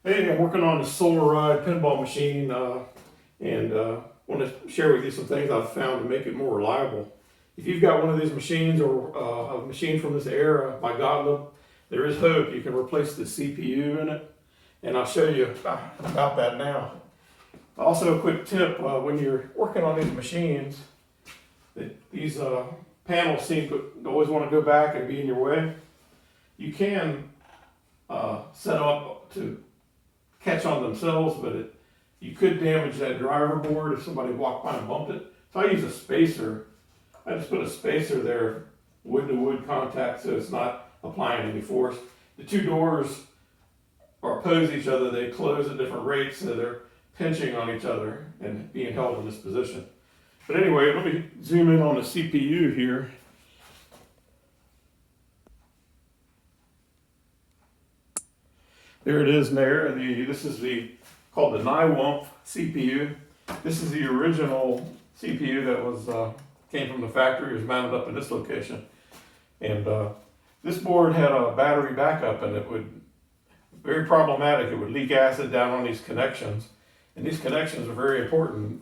Hey, I'm working on a solar ride pinball machine and want to share with you some things I've found to make it more reliable. If you've got one of these machines or a machine from this era, by God, there is hope. You can replace the CPU in it, and I'll show you about that now. Also, a quick tip, when you're working on these machines, these panels seem to always want to go back and be in your way. You can set up to catch on themselves, but you could damage that driver board if somebody walked by and bumped it. So I use a spacer. I just put a spacer there, wood to wood contact, so it's not applying any force. The two doors oppose each other. They close at different rates, so they're pinching on each other and being held in this position. But anyway, let me zoom in on the CPU here. There it is there. This is called the Ni-Wumpf CPU. This is the original CPU that was came from the factory. It was mounted up in this location. And this board had a battery backup, and it would, very problematic, it would leak acid down on these connections. And these connections are very important.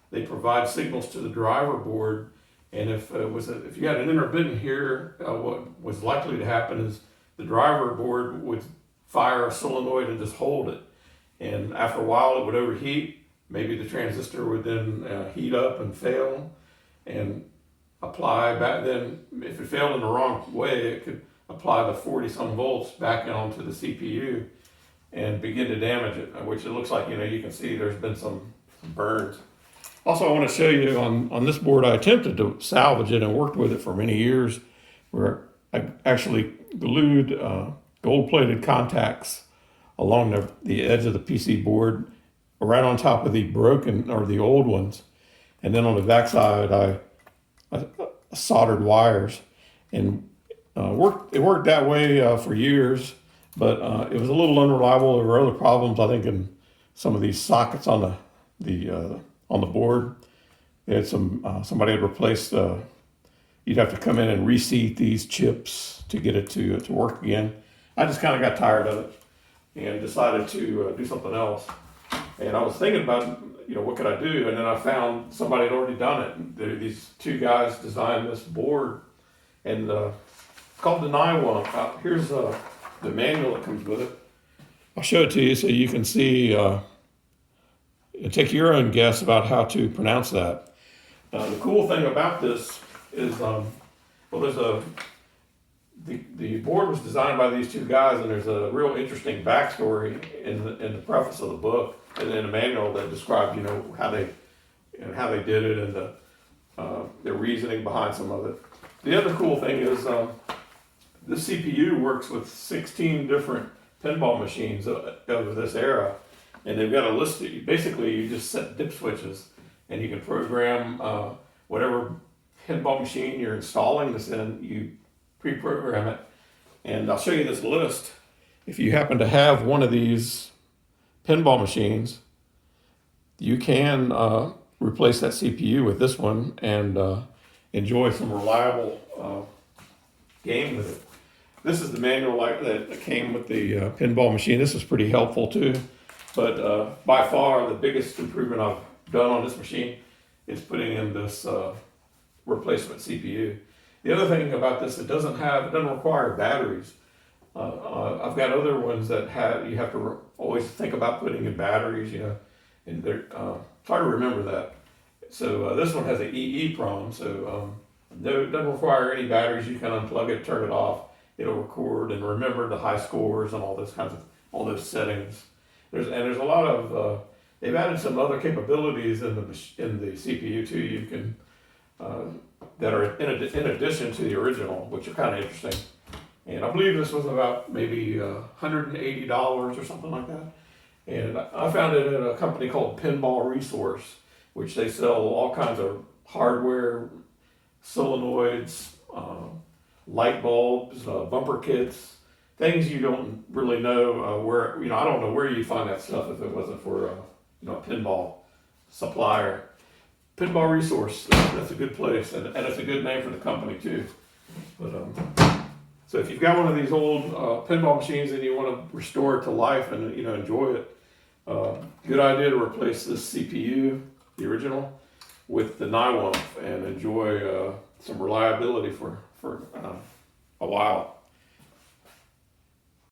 They provide signals to the driver board. And if you had an intermittent here, what was likely to happen is the driver board would fire a solenoid and just hold it. And after a while it would overheat. Maybe the transistor would then heat up and fail and apply back. Then if it failed in the wrong way, it could apply the 40 some volts back onto the CPU and begin to damage it, which it looks like, you can see there's been some burns. Also, I want to show you on this board, I attempted to salvage it and worked with it for many years, where I actually glued gold-plated contacts along the edge of the PC board, right on top of the broken or the old ones, and then on the backside I soldered wires, and it worked that way for years, but it was a little unreliable. There were other problems, I think, in some of these sockets on the board. They had somebody had replaced. You'd have to come in and reseat these chips to get it to work again. I just kind of got tired of it and decided to do something else. And I was thinking about, what could I do? And then I found somebody had already done it. These two guys designed this board, and it's called the Ni-Wumpf. Here's the manual that comes with it. I'll show it to you so you can see, take your own guess about how to pronounce that. The cool thing about this is, the board was designed by these two guys, and there's a real interesting backstory in the preface of the book and in the manual that describes, how they did it and their reasoning behind some of it. The other cool thing is this CPU works with 16 different pinball machines of this era, and they've got a list. Basically, you just set dip switches, and you can program whatever pinball machine you're installing this in. You pre-program it, and I'll show you this list. If you happen to have one of these pinball machines, you can replace that CPU with this one and enjoy some reliable game with it. This is the manual that came with the pinball machine. This is pretty helpful too, but by far the biggest improvement I've done on this machine is putting in this replacement CPU. The other thing about this, it doesn't require batteries. I've got other ones that you have to always think about putting in batteries, and they're it's hard to remember that. So this one has an EEPROM, so it doesn't require any batteries. You can unplug it, turn it off. It'll record and remember the high scores and all those settings. There's a lot of they've added some other capabilities in the CPU too. You can that are in addition to the original, which are kind of interesting. And I believe this was about maybe $180 or something like that. And I found it at a company called Pinball Resource, which they sell all kinds of hardware, solenoids, light bulbs, bumper kits, things you don't really know where. I don't know where you'd find that stuff if it wasn't for a pinball supplier. Pinball Resource, that's a good place, and it's a good name for the company too. But So if you've got one of these old pinball machines and you want to restore it to life and enjoy it, good idea to replace this CPU, the original, with the Ni-Wumpf and enjoy some reliability for a while.